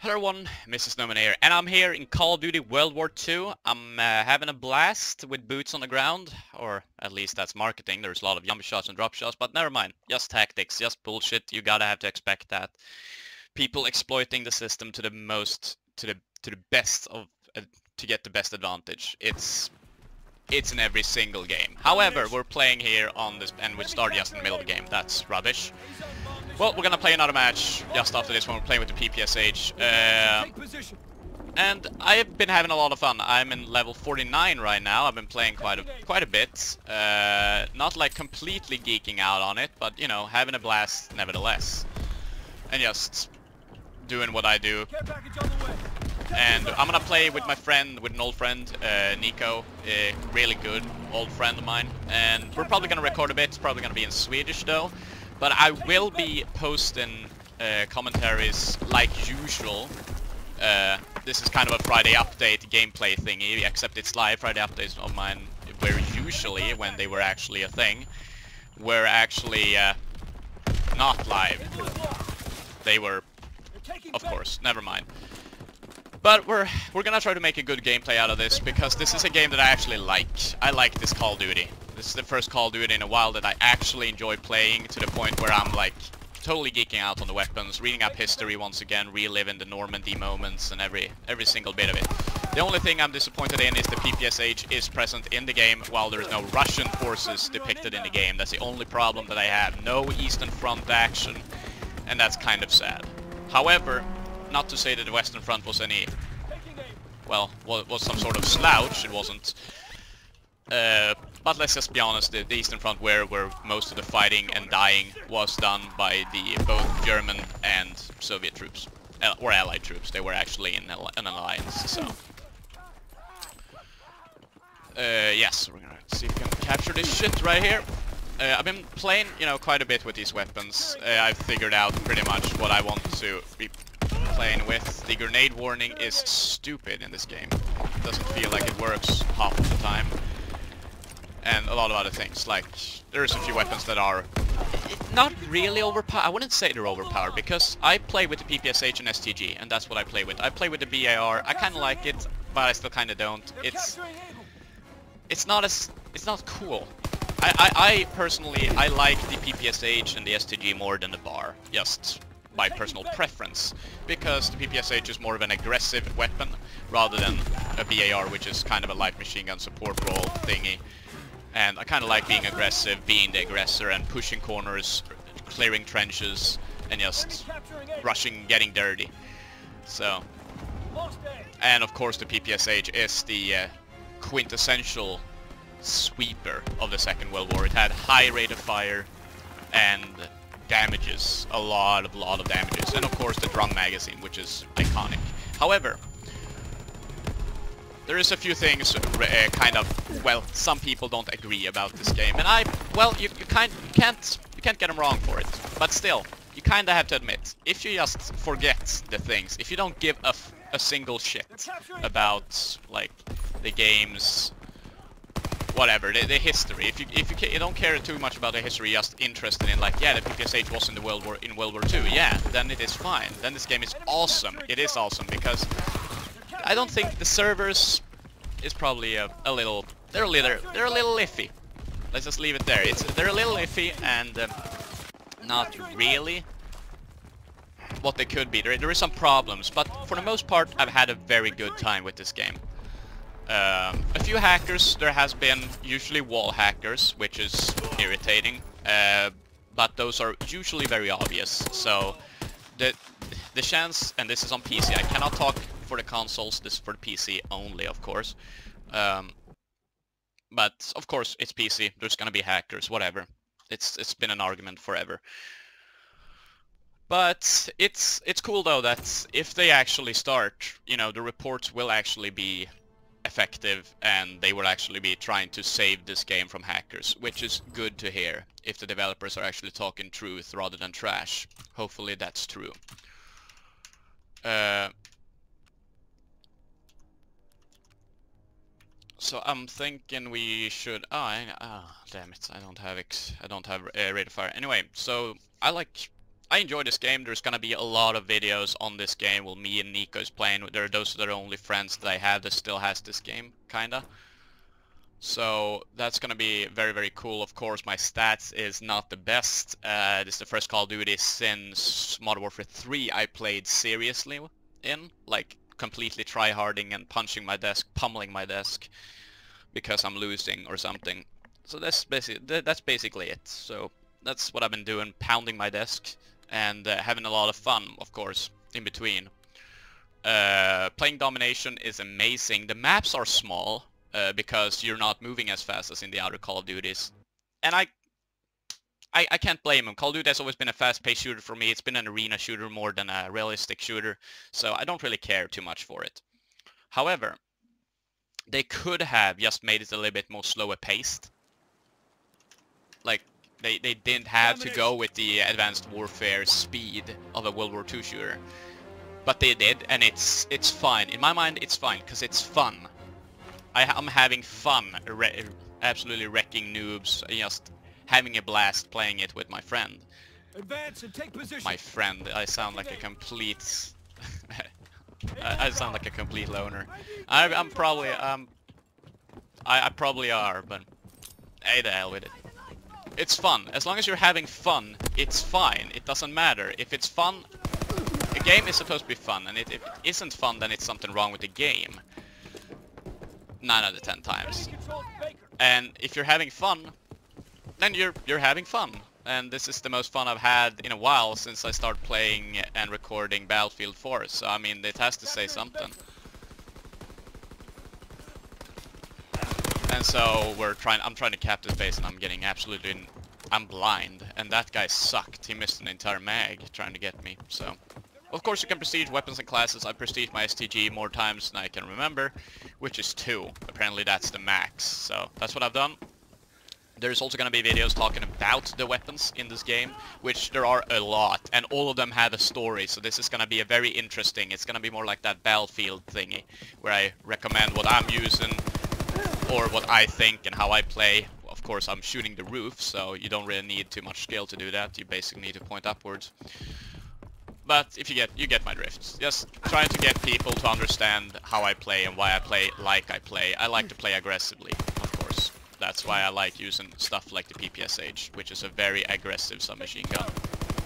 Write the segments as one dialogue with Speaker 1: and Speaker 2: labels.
Speaker 1: Hello everyone, MrSnowman here, and I'm here in Call of Duty World War II. I'm having a blast with boots on the ground, or at least that's marketing. There's a lot of jump shots and drop shots, but never mind. Just tactics, just bullshit. You gotta have to expect that. People exploiting the system to the most, to the best of, to get the best advantage. It's in every single game. However, we're playing here on this, and we start just in the middle of the game. That's rubbish. Well, we're gonna play another match just after this one. We're playing with the PPSH. And I've been having a lot of fun. I'm in level 49 right now. I've been playing quite a bit. Not like completely geeking out on it, but you know, having a blast nevertheless. And just doing what I do. And I'm gonna play with my friend, with an old friend, Nico, a really good old friend of mine. And we're probably gonna record a bit. It's probably gonna be in Swedish though. But I will be posting commentaries like usual. This is kind of a Friday update gameplay thingy, except it's live. Friday updates of mine were usually, when they were actually a thing, were actually not live. They were, of course, never mind. But we're gonna try to make a good gameplay out of this, because this is a game that I actually like. I like this Call of Duty. This is the first Call of Duty in a while that I actually enjoy playing, to the point where I'm like totally geeking out on the weapons, reading up history once again, reliving the Normandy moments and every single bit of it. The only thing I'm disappointed in is the PPSH is present in the game, while there's no Russian forces depicted in the game. That's the only problem that I have. No Eastern Front action, and that's kind of sad. However, not to say that the Western Front was any, well, was some sort of slouch. It wasn't. But let's just be honest, the Eastern Front, where most of the fighting and dying was done by the both German and Soviet troops, or Allied troops. They were actually in an alliance, so. Yes, we're gonna see if we can capture this shit right here. I've been playing, you know, quite a bit with these weapons. I've figured out pretty much what I want to be playing with. The grenade warning is stupid in this game. It doesn't feel like it works half of the time. And a lot of other things, like there's a few weapons that are not really overpowered. I wouldn't say they're overpowered, because I play with the PPSH and STG, and that's what I play with. I play with the BAR. I kind of like it, but I still kind of don't. It's not cool. I personally, I like the PPSH and the STG more than the BAR, just by personal preference, because the PPSH is more of an aggressive weapon rather than a BAR, which is kind of a light machine gun support role thingy. And I kind of like being aggressive, being the aggressor, and pushing corners, clearing trenches, and just rushing, getting dirty. So, and of course the PPSH is the quintessential sweeper of the Second World War. It had high rate of fire and damages, a lot of damages, and of course the drum magazine, which is iconic. However, there is a few things kind of, well, some people don't agree about this game, and well, you can't get them wrong for it, but still, you kind of have to admit, if you just forget the things, if you don't give a single shit about like the game's whatever, the history, if you don't care too much about the history, just interested in like, yeah, the PPSH was in World War II, yeah, then it is fine. Then this game is awesome. It is awesome, because I don't think the servers is probably a little, they're a little iffy. Let's just leave it there. They're a little iffy, and not really what they could be. There is some problems, but for the most part, I've had a very good time with this game. A few hackers, there has been, usually wall hackers, which is irritating, but those are usually very obvious. So the chance, and this is on PC, I cannot talk for the consoles, this is for the PC only, of course. But of course it's PC, there's gonna be hackers, whatever. It's been an argument forever. But it's cool though that if they actually start, you know, the reports will actually be effective, and they will actually be trying to save this game from hackers, which is good to hear, if the developers are actually talking truth rather than trash. Hopefully that's true. So I'm thinking we should. Damn it! I don't have rate of fire. Anyway, so I like I enjoy this game. There's gonna be a lot of videos on this game while me and Nico is playing. There are those that are only friends that I have that still has this game, kinda. So that's gonna be very, very cool. Of course, my stats is not the best. This is the first Call of Duty since Modern Warfare 3 I played seriously in, like completely tryharding and punching my desk, pummeling my desk because I'm losing or something. So that's basically it. So that's what I've been doing, pounding my desk and having a lot of fun, of course, in between. Playing Domination is amazing. The maps are small. Because you're not moving as fast as in the other Call of Duties. And I can't blame them. Call of Duty has always been a fast-paced shooter for me. It's been an arena shooter more than a realistic shooter, so I don't really care too much for it. However, they could have just made it a little bit more slower paced. Like, they didn't have to go with the Advanced Warfare speed of a World War II shooter. But they did, and it's fine. In my mind, it's fine, because it's fun. I'm having fun, absolutely wrecking noobs, just having a blast playing it with my friend.
Speaker 2: Advance and take position.
Speaker 1: My friend, I sound like a complete... I sound like a complete loner. I'm probably, I probably are, but hey, the hell with it. It's fun. As long as you're having fun, it's fine. It doesn't matter. If it's fun, a game is supposed to be fun, and if it isn't fun, then it's something wrong with the game. 9 out of 10 times. And if you're having fun, then you're having fun. And this is the most fun I've had in a while since I started playing and recording Battlefield 4. So I mean, it has to say something. And so I'm trying to cap this base, and I'm getting I'm blind. And that guy sucked. He missed an entire mag trying to get me. So of course you can prestige weapons and classes. I prestige my STG more times than I can remember, which is 2. Apparently that's the max. So that's what I've done. There's also going to be videos talking about the weapons in this game, which there are a lot, and all of them have a story. So this is going to be a very interesting, it's going to be more like that Battlefield thingy, where I recommend what I'm using, or what I think and how I play. Of course I'm shooting the roof, so you don't really need too much skill to do that. You basically need to point upwards. But if you get my drift. Just trying to get people to understand how I play and why I play like I play. I like to play aggressively, of course. That's why I like using stuff like the PPSH, which is a very aggressive submachine gun.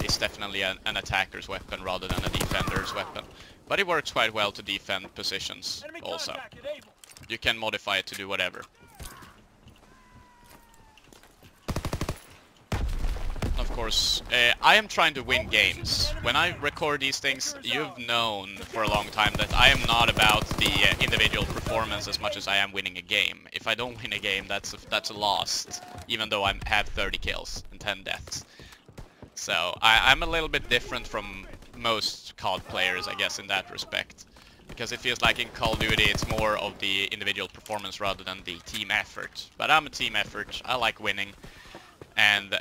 Speaker 1: It's definitely an attacker's weapon rather than a defender's weapon. But it works quite well to defend positions also. You can modify it to do whatever. Of course, I am trying to win games. When I record these things, you've known for a long time that I am not about the individual performance as much as I am winning a game. If I don't win a game, that's a loss, even though I have 30 kills and 10 deaths. So I'm a little bit different from most COD players, I guess, in that respect. Because it feels like in Call of Duty it's more of the individual performance rather than the team effort. But I'm a team effort, I like winning, and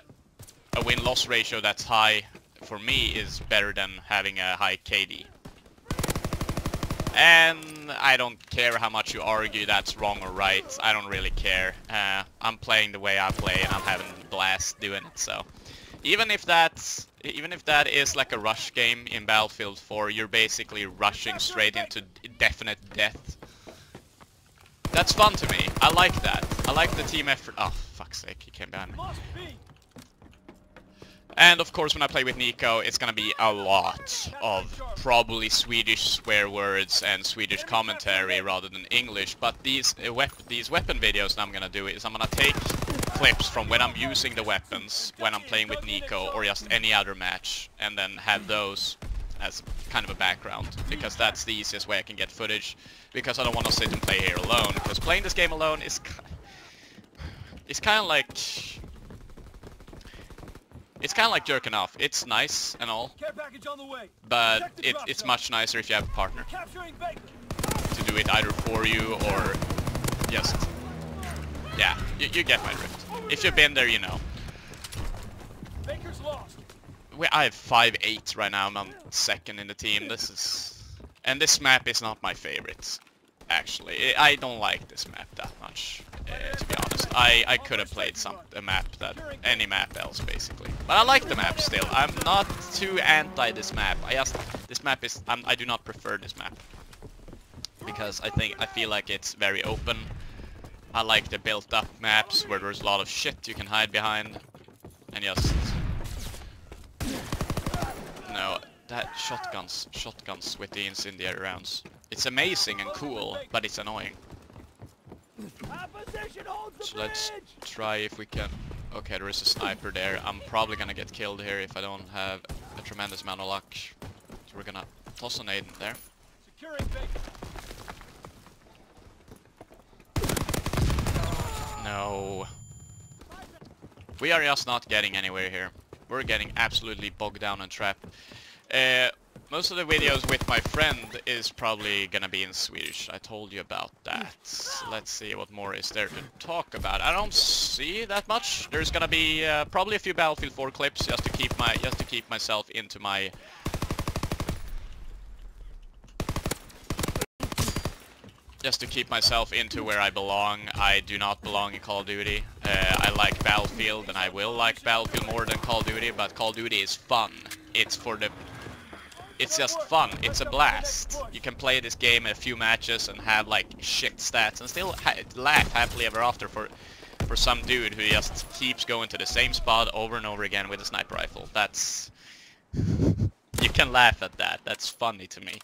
Speaker 1: a win-loss ratio that's high for me is better than having a high KD. And I don't care how much you argue that's wrong or right, I don't really care. I'm playing the way I play and I'm having a blast doing it, so. Even if that is like a rush game in Battlefield 4, you're basically rushing straight into definite death. That's fun to me, I like that. I like the team effort. Oh, fuck's sake, he came behind me. And of course when I play with Nico, it's gonna be a lot of probably Swedish swear words and Swedish commentary rather than English, but these weapon videos that I'm gonna do is I'm gonna take clips from when I'm using the weapons, when I'm playing with Nico or just any other match, and then have those as kind of a background, because that's the easiest way I can get footage, because I don't want to sit and play here alone, because playing this game alone is kind of like... It's kind of like jerking off. It's nice and all, but it's much nicer if you have a partner to do it either for you or just... Yeah, you get my drift. If you've been there, you know. I have 5-8 right now. I'm on second in the team. And this map is not my favorite actually. I don't like this map that much, to be honest. I could have played any map else, basically. But I like the map still. I'm not too anti this map. This map is, I do not prefer this map. Because I feel like it's very open. I like the built up maps where there's a lot of shit you can hide behind. And just... No, that shotguns with the incendiary rounds. It's amazing and cool, but it's annoying. So let's try if we can... Okay, there is a sniper there. I'm probably gonna get killed here if I don't have a tremendous amount of luck. So we're gonna toss a nade in there. No. We are just not getting anywhere here. We're getting absolutely bogged down and trapped. Most of the videos with my friend is probably gonna be in Swedish. I told you about that. So let's see what more is there to talk about. I don't see that much. There's gonna be probably a few Battlefield 4 clips just to keep myself into my where I belong. I do not belong in Call of Duty. I like Battlefield and I will like Battlefield more than Call of Duty, but Call of Duty is fun. It's just fun. It's a blast. You can play this game a few matches and have like shit stats and still laugh happily ever after for some dude who just keeps going to the same spot over and over again with a sniper rifle. That's... You can laugh at that. That's funny to me.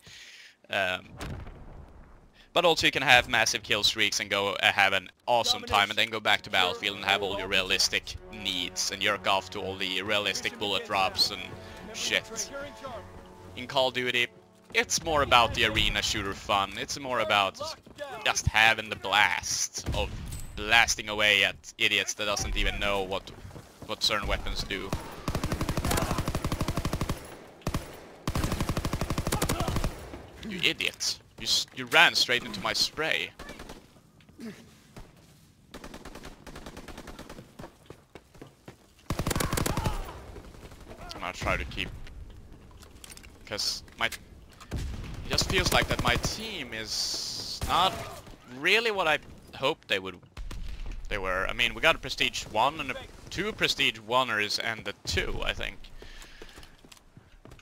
Speaker 1: But also you can have massive kill streaks and go have an awesome time and then go back to Battlefield and have all your realistic needs and jerk off to all the realistic bullet drops and shit. In Call of Duty, it's more about the arena shooter fun. It's more about just having the blast of blasting away at idiots that doesn't even know what certain weapons do. You idiot. You ran straight into my spray. I'm gonna try to keep... Because it just feels like that my team is not really what I hoped they were. I mean, we got a Prestige 1 and 2 Prestige 1ers and a 2, I think.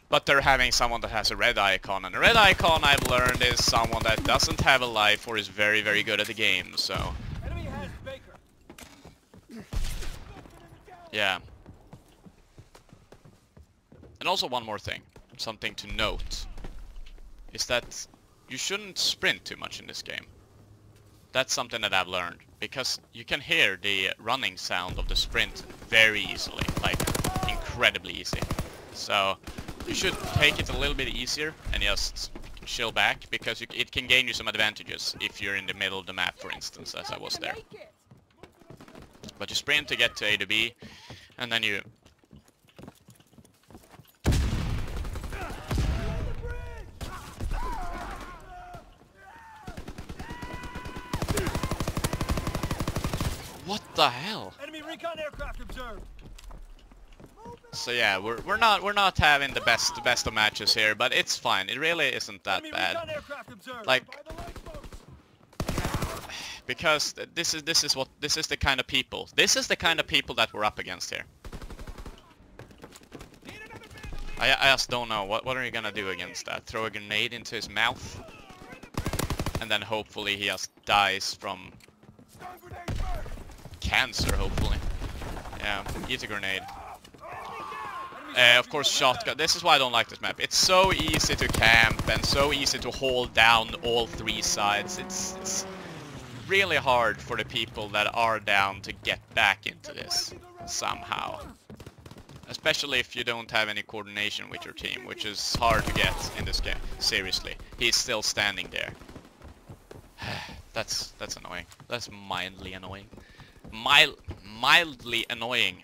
Speaker 1: But they're having someone that has a red icon, and a red icon I've learned is someone that doesn't have a life or is very, very good at the game, so... Yeah. And also one more thing, something to note, is that you shouldn't sprint too much in this game. That's something that I've learned, because you can hear the running sound of the sprint very easily, like incredibly easy. So you should take it a little bit easier and just chill back, because it can gain you some advantages if you're in the middle of the map, for instance, as I was there. But you sprint to get to A to B, and then you... What the hell?
Speaker 2: Enemy recon aircraft observed.
Speaker 1: So yeah, we're not having the best of matches here, but it's fine. It really isn't that bad. Like, because this is the kind of people. This is the kind of people that we're up against here. I just don't know. What are you gonna do against that? Throw a grenade into his mouth, and then hopefully he just dies from cancer, hopefully. Yeah, eat a grenade. Of course, shotgun. This is why I don't like this map. It's so easy to camp and so easy to hold down all three sides. It's really hard for the people that are down to get back into this somehow. Especially if you don't have any coordination with your team, which is hard to get in this game. Seriously, he's still standing there. That's annoying. That's mildly annoying. Mildly annoying.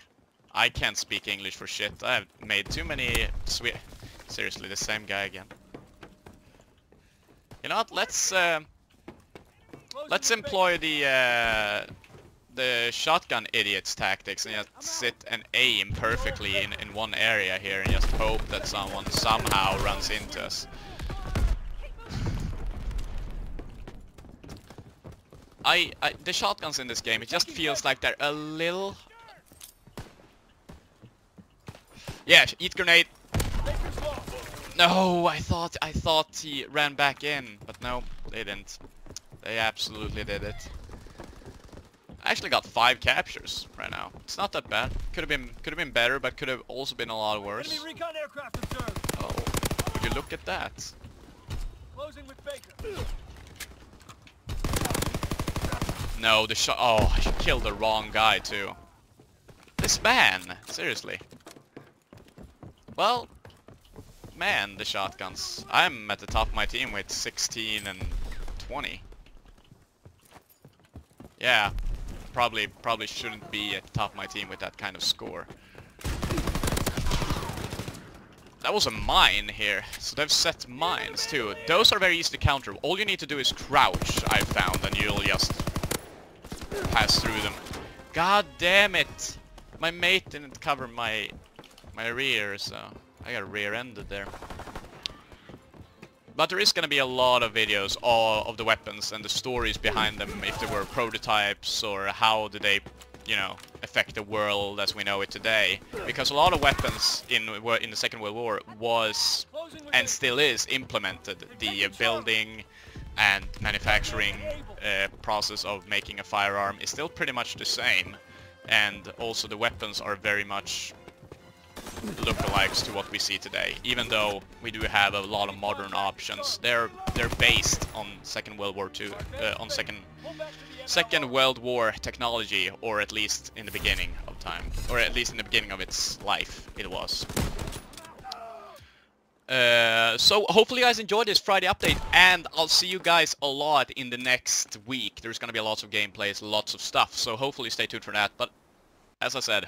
Speaker 1: I can't speak English for shit. I've made too many seriously, the same guy again. You know what? Let's employ the shotgun idiots tactics and just sit and aim perfectly in one area here and just hope that someone somehow runs into us. the shotguns in this game, it just feels like they're a little... Yeah, eat grenade. No, I thought he ran back in, but no, they didn't. They absolutely did it. I actually got 5 captures right now. It's not that bad. Could have been better, but could have also been a lot worse.
Speaker 2: Enemy recon aircraft observed.
Speaker 1: Oh, would you look at that?
Speaker 2: Closing with Baker.
Speaker 1: No, the shot. Oh, I killed the wrong guy too. This man, seriously. Well, man, the shotguns. I'm at the top of my team with 16 and 20. Yeah, probably shouldn't be at the top of my team with that kind of score. That was a mine here, so they've set mines too. Those are very easy to counter. All you need to do is crouch, I've found, and you'll just pass through them. God damn it! My mate didn't cover my rear, so I got rear-ended there. But there is gonna be a lot of videos of the weapons and the stories behind them, if they were prototypes or how did they, you know, affect the world as we know it today. Because a lot of weapons in the Second World War was and still is implemented. The building and manufacturing process of making a firearm is still pretty much the same, and also the weapons are very much lookalikes to what we see today. Even though we do have a lot of modern options, they're based on Second World War II, on Second World War technology, or at least in the beginning of time, or at least in the beginning of its life, it was. So hopefully you guys enjoyed this Friday update, and I'll see you guys a lot in the next week. There's gonna be lots of gameplays, lots of stuff, so hopefully stay tuned for that. But as I said,